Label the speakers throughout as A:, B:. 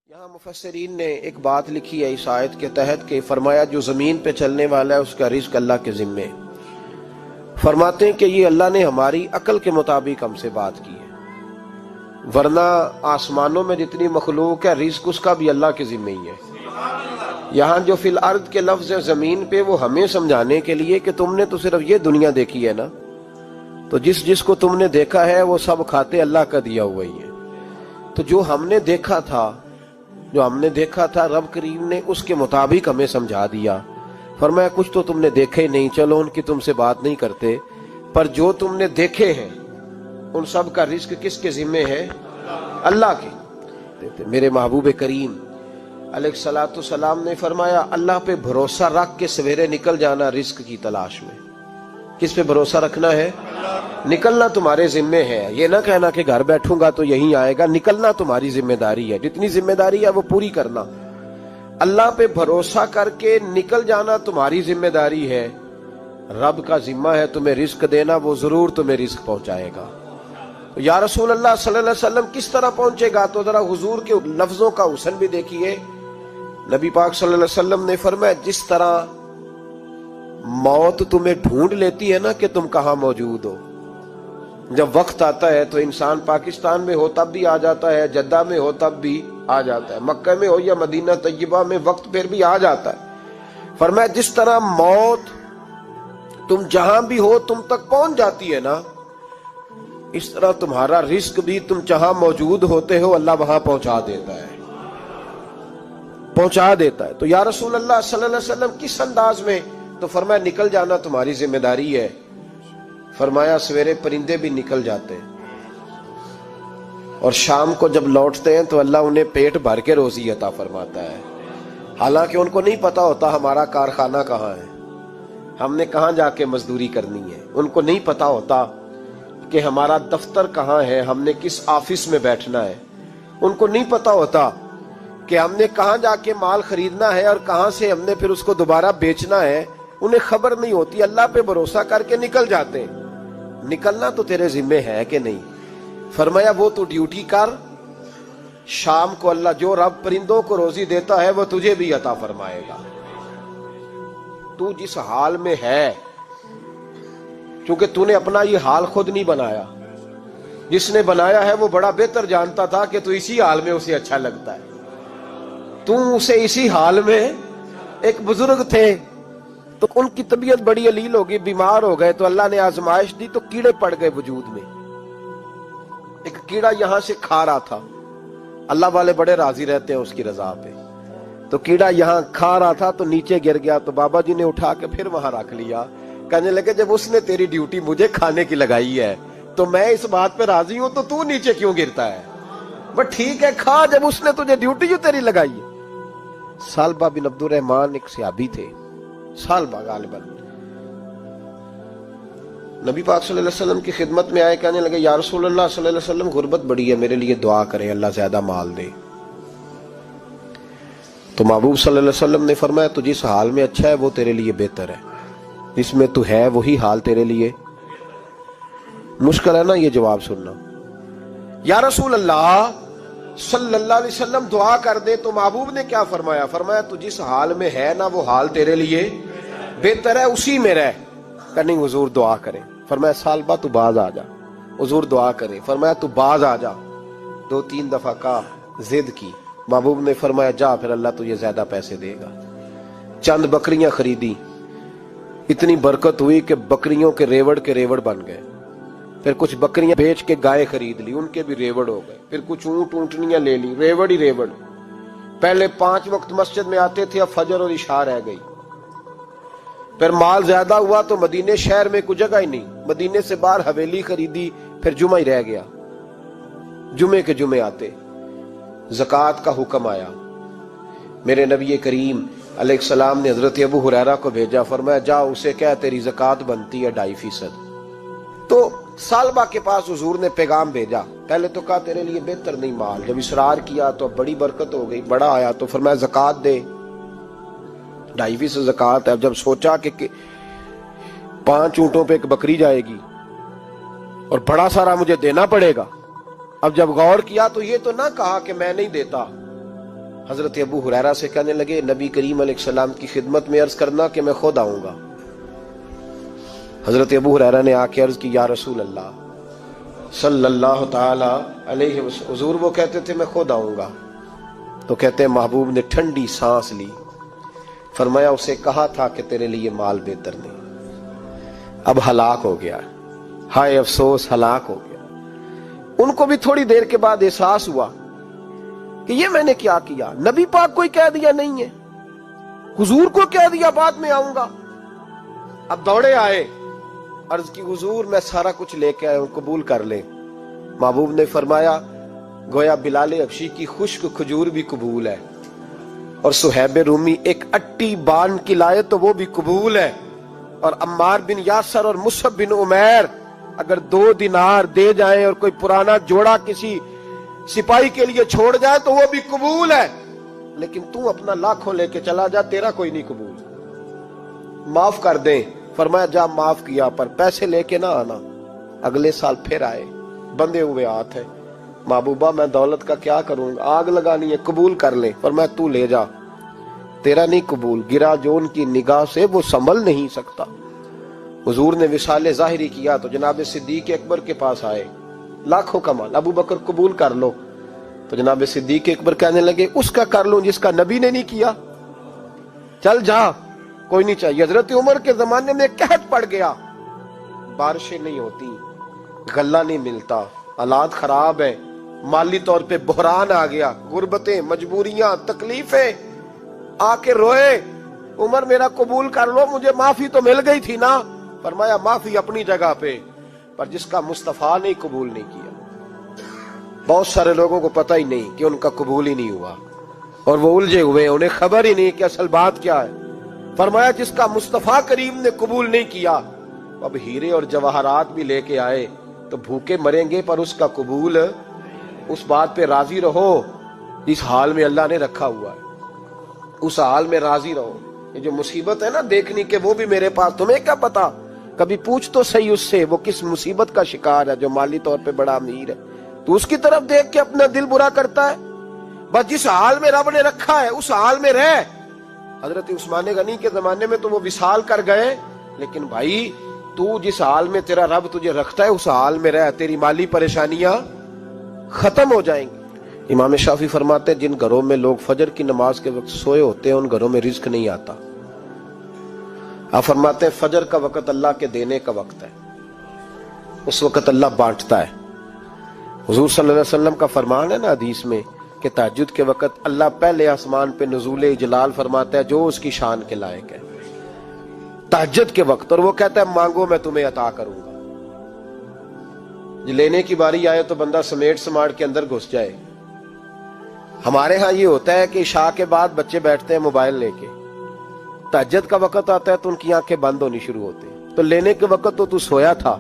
A: یہاں مفسرین نے ایک بات لکھی ہے اس آیت کے تحت کہ فرمایا جو زمین پہ چلنے والا ہے اس کا رزق اللہ کے ذمے. فرماتے ہیں کہ یہ اللہ نے ہماری عقل کے مطابق ہم سے بات کی ہے، ورنہ آسمانوں میں جتنی مخلوق ہے رزق اس کا بھی اللہ کے ذمے ہی ہے. یہاں جو فی الارض کے لفظ ہے زمین پہ، وہ ہمیں سمجھانے کے لیے کہ تم نے تو صرف یہ دنیا دیکھی ہے نا، تو جس کو تم نے دیکھا ہے وہ سب کھاتے اللہ کا دیا ہوا ہی ہے. تو جو ہم نے دیکھا تھا رب کریم نے اس کے مطابق ہمیں سمجھا دیا. فرمایا کچھ تو تم نے دیکھے نہیں، چلو ان کی تم سے بات نہیں کرتے، پر جو تم نے دیکھے ہیں ان سب کا رزق کس کے ذمے ہے؟ اللہ کے. میرے محبوب کریم علیہ الصلوۃ والسلام نے فرمایا اللہ پہ بھروسہ رکھ کے سویرے نکل جانا رزق کی تلاش میں. کس پہ بھروسہ رکھنا ہے؟ نکلنا تمہارے ذمے ہے. یہ نہ کہنا کہ گھر بیٹھوں گا تو یہیں آئے گا، نکلنا تمہاری ذمہ داری ہے. جتنی ذمہ داری ہے وہ پوری کرنا. اللہ پہ بھروسہ کر کے نکل جانا تمہاری ذمہ داری ہے. رب کا ذمہ ہے تمہیں رزق دینا، وہ ضرور تمہیں رزق پہنچائے گا. یا رسول اللہ صلی اللہ علیہ وسلم کس طرح پہنچے گا؟ تو ذرا حضور کے لفظوں کا حسن بھی دیکھیے. نبی پاک صلی اللہ علیہ وسلم نے فرمایا جس طرح موت تمہیں ڈھونڈ لیتی ہے نا کہ تم کہاں موجود ہو، جب وقت آتا ہے تو انسان پاکستان میں ہو تب بھی آ جاتا ہے، جدہ میں ہو تب بھی آ جاتا ہے، مکہ میں ہو یا مدینہ طیبہ میں وقت پھر بھی آ جاتا ہے. فرمایا جس طرح موت تم جہاں بھی ہو تم تک پہنچ جاتی ہے نا، اس طرح تمہارا رزق بھی تم جہاں موجود ہوتے ہو اللہ وہاں پہنچا دیتا ہے. تو یا رسول اللہ صلی اللہ علیہ وسلم کس انداز میں؟ تو فرمایا نکل جانا تمہاری ذمہ داری ہے. فرمایا سویرے پرندے بھی نکل جاتے ہیں اور شام کو جب لوٹتے ہیں تو اللہ انہیں پیٹ بھر کے روزی عطا فرماتا ہے. حالانکہ ان کو نہیں پتا ہوتا ہمارا کارخانہ کہاں ہے، ہم نے کہاں جا کے مزدوری کرنی ہے. ان کو نہیں پتا ہوتا کہ ہمارا دفتر کہاں ہے، ہم نے کس آفس میں بیٹھنا ہے. ان کو نہیں پتا ہوتا کہ ہم نے کہاں جا کے مال خریدنا ہے اور کہاں سے ہم نے پھر اس کو دوبارہ بیچنا ہے. انہیں خبر نہیں ہوتی. اللہ پہ بھروسہ کر کے نکل جاتے ہیں. نکلنا تو تیرے ذمے ہے کہ نہیں؟ فرمایا وہ تو ڈیوٹی کر، شام کو اللہ جو رب پرندوں کو روزی دیتا ہے وہ تجھے بھی عطا فرمائے گا. تو جس حال میں ہے، کیونکہ تو نے اپنا یہ حال خود نہیں بنایا، جس نے بنایا ہے وہ بڑا بہتر جانتا تھا کہ تو اسی حال میں اسے اچھا لگتا ہے. تو اسے اسی حال میں، ایک بزرگ تھے تو ان کی طبیعت بڑی علیل ہو گئی، بیمار ہو گئے، تو اللہ نے آزمائش دی تو کیڑے پڑ گئے وجود میں. ایک کیڑا یہاں سے کھا رہا تھا، اللہ والے بڑے راضی رہتے ہیں اس کی رضا پہ. تو کیڑا یہاں کھا رہا تھا تو نیچے گر گیا، تو بابا جی نے اٹھا کے پھر وہاں رکھ لیا. کہنے لگے جب اس نے تیری ڈیوٹی مجھے کھانے کی لگائی ہے تو میں اس بات پہ راضی ہوں، تو نیچے کیوں گرتا ہے؟ بس ٹھیک ہے کھا، جب اس نے تجھے ڈیوٹی جو تیری لگائی ہے. سالبہ بن عبد الرحمن ایک صحابی تھے، سالبہ غالباً نبی پاک صلی اللہ علیہ وسلم کی خدمت میں آئے. کہنے لگے یا رسول اللہ صلی اللہ علیہ وسلم غربت بڑی ہے، میرے لیے دعا کریں اللہ زیادہ مال دے. تو محبوب صلی اللہ علیہ وسلم نے فرمایا تو جس حال میں اچھا ہے وہ تیرے لیے بہتر ہے، جس میں تو ہے وہی حال تیرے لیے. مشکل ہے نا یہ جواب سننا. یا رسول اللہ صلی اللہ علیہ وسلم دعا کر دے. تو محبوب نے کیا فرمایا؟ فرمایا تو جس حال میں ہے نا وہ حال تیرے لیے بہتر ہے، اسی میں رہ. کہ نہیں حضور دعا کریں. فرمایا سالبہ تو باز آ جا. حضور دعا کریں. فرمایا تو باز آ جا. 2-3 دفعہ کہا، ضد کی. محبوب نے فرمایا جا پھر اللہ تجھے زیادہ پیسے دے گا. چند بکریاں خریدی، اتنی برکت ہوئی کہ بکریوں کے ریوڑ بن گئے. پھر کچھ بکریاں بیچ کے گائے خرید لی، ان کے بھی ریوڑ ہو گئے. پھر کچھ اونٹنیاں لے لی، ریوڑ ہی ریوڑ. پہلے 5 وقت مسجد میں آتے تھے، اب فجر اور عشاء رہ گئی. پھر مال زیادہ ہوا تو مدینے شہر میں کوئی جگہ ہی نہیں، مدینے سے باہر حویلی خریدی، پھر جمعہ ہی رہ گیا. جمعے کے جمعے آتے. زکوٰۃ کا حکم آیا. میرے نبی کریم علیہ السلام نے حضرت ابو ہریرہ کو بھیجا. فرمایا جا اسے کہہ تیری زکوٰۃ بنتی ہے 2.5%. تو سالبہ کے پاس حضور نے پیغام بھیجا. پہلے تو کہا تیرے لیے بہتر نہیں مال. جب اصرار کیا تو بڑی برکت ہو گئی، بڑا آیا تو فرمایا زکوٰۃ دے. 2.5% زکوٰۃ ہے. جب سوچا کہ 5 اونٹوں پہ ایک بکری جائے گی اور بڑا سارا مجھے دینا پڑے گا، اب جب غور کیا تو یہ تو نہ کہا کہ میں نہیں دیتا، حضرت ابو ہریرہ سے کہنے لگے نبی کریم علیہ السلام کی خدمت میں عرض کرنا کہ میں خود آؤں گا۔ حضرت ابو ہریرہ نے آ کے عرض کی یا رسول اللہ صلی اللہ تعالی علیہ وسلم، حضور وہ کہتے تھے میں خود آؤں گا، تو کہتے ہیں محبوب نے ٹھنڈی سانس لی، فرمایا اسے کہا تھا کہ تیرے لیے مال بہتر نہیں، اب ہلاک ہو گیا، ہائے افسوس ہلاک ہو گیا۔ ان کو بھی تھوڑی دیر کے بعد احساس ہوا کہ یہ میں نے کیا کیا، نبی پاک کو ہی کہہ دیا نہیں ہے، حضور کو کہہ دیا بعد میں آؤں گا۔ اب دوڑے آئے، عرض کی حضور میں سارا کچھ لے کے آیا ہوں، قبول کر لیں۔ محبوب نے فرمایا گویا بلال حبشی کی خشک کھجور بھی قبول ہے، اور صہیب رومی ایک اٹی بان کی لائے تو وہ بھی قبول ہے، اور عمار بن یاسر اور مصعب بن عمیر اگر 2 دینار دے جائیں اور کوئی پرانا جوڑا کسی سپاہی کے لیے چھوڑ جائے تو وہ بھی قبول ہے، لیکن تو اپنا لاکھوں لے کے چلا جا، تیرا کوئی نہیں قبول، معاف کر دیں۔ فرمایا جا معاف کیا، پر پیسے لے کے نہ آنا۔ اگلے سال پھر آئے، بندے ہوئے ہاتھ ہے، محبوبہ میں دولت کا کیا کروں گا، آگ لگانی ہے، قبول کر لیں۔ فرمایا تو لے جا، تیرا نہیں قبول، گرا جو ان کی نگاہ سے وہ سنبھل نہیں سکتا۔ حضور نے وصال ظاہری کیا تو جناب صدیق اکبر کے پاس آئے، لاکھوں کا مال، ابو بکر قبول کر لو، تو جناب صدیق اکبر کہنے لگے اس کا کر لوں جس کا نبی نے نہیں کیا، چل جا کوئی نہیں چاہیے۔ حضرت عمر کے زمانے میں قحط پڑ گیا، بارشیں نہیں ہوتی، غلہ نہیں ملتا، حالات خراب ہے، مالی طور پہ بحران آ گیا، غربتیں، مجبوریاں، تکلیفیں، آ کے روئے عمر میرا قبول کر لو، مجھے معافی تو مل گئی تھی نا۔ فرمایا معافی اپنی جگہ پہ، پر جس کا مصطفیٰ نے قبول نہیں کیا۔ بہت سارے لوگوں کو پتہ ہی نہیں کہ ان کا قبول ہی نہیں ہوا، اور وہ الجھے ہوئے، انہیں خبر ہی نہیں کہ اصل بات کیا ہے۔ فرمایا جس کا مصطفیٰ کریم نے قبول نہیں کیا، اب ہیرے اور جواہرات بھی لے کے آئے تو بھوکے مریں گے، پر اس کا قبول، اس بات پہ راضی رہو جس حال میں اللہ نے رکھا ہوا ہے، اس حال میں راضی رہو۔ یہ جو مصیبت ہے نا دیکھنی کہ وہ بھی میرے پاس، تمہیں کیا پتا، کبھی پوچھ تو صحیح اس سے وہ کس مصیبت کا شکار ہے، جو مالی طور پہ بڑا امیر ہے، تو اس کی طرف دیکھ کے اپنا دل برا کرتا ہے۔ بس جس حال میں رب نے رکھا ہے اس حال میں رہ۔ حضرت عثمان غنی کے زمانے میں تو وہ وصال کر گئے، لیکن بھائی تو جس حال میں تیرا رب تجھے رکھتا ہے اس حال میں رہ، تیری مالی پریشانیاں ختم ہو جائیں گی۔ امام شافعی فرماتے ہیں جن گھروں میں لوگ فجر کی نماز کے وقت سوئے ہوتے ہیں ان گھروں میں رزق نہیں آتا۔ آپ فرماتے ہیں فجر کا وقت اللہ کے دینے کا وقت ہے، اس وقت اللہ بانٹتا ہے۔ حضور صلی اللہ علیہ وسلم کا فرمان ہے نا حدیث میں کہ تہجد کے وقت اللہ پہلے آسمان پہ نزول اجلال فرماتا ہے جو اس کی شان کے لائق ہے تہجد کے وقت، اور وہ کہتا ہے مانگو میں تمہیں عطا کروں گا۔ لینے کی باری آئے تو بندہ سمیٹ سماٹ کے اندر گھس جائے۔ ہمارے ہاں یہ ہوتا ہے کہ عشاء کے بعد بچے بیٹھتے ہیں موبائل لے کے، تہجد کا وقت آتا ہے تو ان کی آنکھیں بند ہونی شروع ہوتی ہیں، تو لینے کے وقت تو سویا تھا،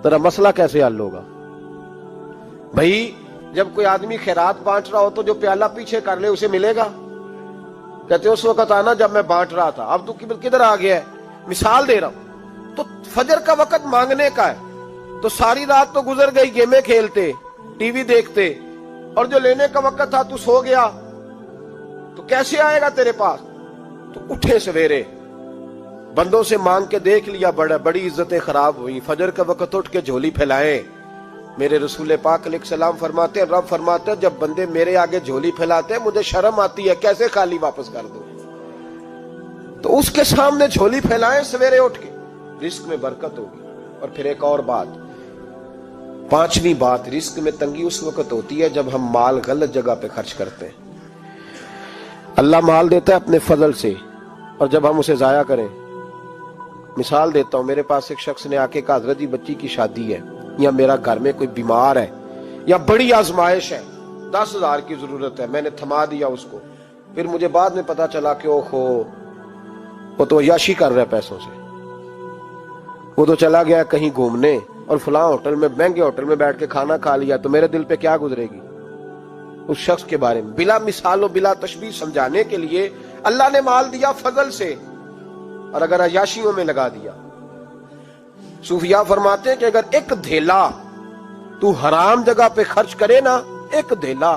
A: تیرا مسئلہ کیسے حل ہوگا؟ بھائی جب کوئی آدمی خیرات بانٹ رہا ہو تو جو پیالہ پیچھے کر لے اسے ملے گا؟ کہتے اس وقت آنا جب میں بانٹ رہا تھا، اب تو کدھر آ گیا ہے؟ مثال دے رہا ہوں۔ تو فجر کا وقت مانگنے کا ہے، تو ساری رات تو گزر گئی گیمیں کھیلتے، ٹی وی دیکھتے، اور جو لینے کا وقت تھا تو سو گیا، تو کیسے آئے گا تیرے پاس؟ تو اٹھے سویرے، بندوں سے مانگ کے دیکھ لیا، بڑی عزتیں خراب ہوئی، فجر کا وقت اٹھ کے جھولی پھیلائے۔ میرے رسول پاک علیہ السلام فرماتے ہیں، رب فرماتے ہیں جب بندے میرے آگے جھولی پھیلاتے ہیں مجھے شرم آتی ہے، کیسے خالی واپس کر دوں؟ تو اس کے سامنے جھولی پھیلائیں سویرے اٹھ کے، رزق میں برکت ہوگی۔ اور پھر ایک اور بات، 5ویں بات، رزق میں تنگی اس وقت ہوتی ہے جب ہم مال غلط جگہ پہ خرچ کرتے ہیں۔ اللہ مال دیتا ہے اپنے فضل سے، اور جب ہم اسے ضائع کریں، مثال دیتا ہوں، میرے پاس ایک شخص نے آ کے کہا حضرت جی بچی کی شادی ہے، یا میرا گھر میں کوئی بیمار ہے، یا بڑی آزمائش ہے، 10,000 کی ضرورت ہے، میں نے تھما دیا اس کو، پھر مجھے بعد میں پتا چلا کہ وہ تو عیاشی کر رہا ہے پیسوں سے، وہ تو چلا گیا کہیں گھومنے اور فلاں ہوٹل میں، مہنگے ہوٹل میں بیٹھ کے کھانا کھا لیا، تو میرے دل پہ کیا گزرے گی؟ اس شخص کے بارے میں بلا مثال و بلا تشبیہ سمجھانے کے لیے اللہ نے مال دیا فضل سے، اور اگر عیاشیوں میں لگا دیا۔ صوفیاء فرماتے ہیں کہ اگر ایک دھیلا تو حرام جگہ پہ خرچ کرے نا، ایک دھیلا،